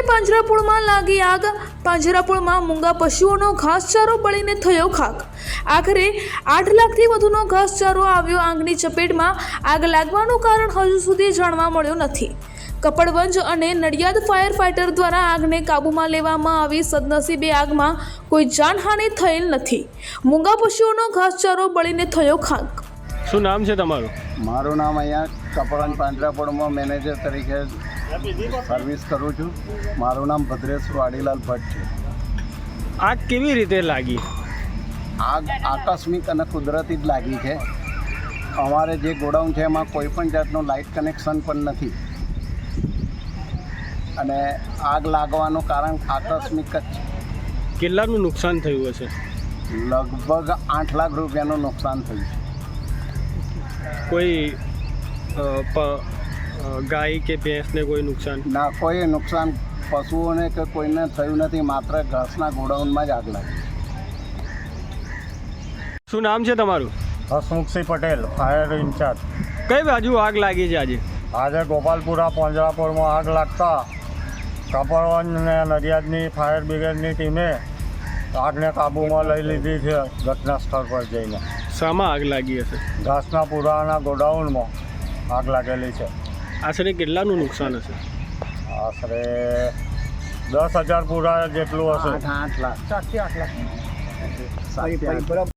આખરે પાંજરાપોળમાં લાગી આગ. પાંજરાપોળમાં મૂંગા પશુઓનો ઘાસચારો બળીને થયો ખાક. આખરે 8 લાખથી વધુનો ઘાસચારો આવ્યો આગની ચપેટમાં. આગ લાગવાનું કારણ હજુ સુધી જાણવા મળ્યું નથી. કપડવંજ અને નડિયાદ ફાયર ફાઇટર દ્વારા આગને કાબૂમાં લેવામાં આવી. સદનસીબે આગમાં કોઈ જાનહાનિ થયેલ નથી. મૂંગા પશુઓનો ઘાસચારો બળીને થયો ખાક. શું નામ છે તમારું? મારું નામ અહીંયા કપડવંજ પાંજરાપોળમાં મેનેજર તરીકે સર્વિસ કરું છું. મારું નામ ભદ્રેશ વાડીલાલ ભટ્ટ છે. આગ કેવી રીતે લાગી? આગ આકસ્મિક અને કુદરતી જ લાગી છે. અમારે જે ગોડાઉન છે એમાં કોઈ પણ જાતનું લાઇટ કનેક્શન પણ નથી અને આગ લાગવાનું કારણ આકસ્મિક જ છે. કેટલાનું નુકસાન થયું હશે? લગભગ 8 લાખ રૂપિયાનું નુકસાન થયું છે. કોઈ ગાય કે ભેંસને કોઈ નુકસાન? ના, કોઈ નુકસાન પશુઓને કે કોઈને થયું નથી. માત્ર ઘાસના ગોડાઉનમાં જ આગ લાગી. શું નામ છે તમારું? Hasmukhsinh Patel, fire in charge. કઈ બાજુ આગ લાગી છે આજે? આજે ગોપાલપુરા પાંજરાપોળમાં આગ લાગતા કપડવંજ અને નડિયાદની ફાયર બ્રિગેડની ટીમે આગને કાબૂમાં લઈ લીધી છે. ઘટના સ્થળ પર જઈને શામાં આગ લાગી હશે? ઘાસના પૂરાના ગોડાઉનમાં આગ લાગેલી છે. આશરે કેટલાનું નુકસાન હશે? આશરે 10,000 પૂરા જેટલું હશે. 8 લાખ. 7 થી 8 લાખ.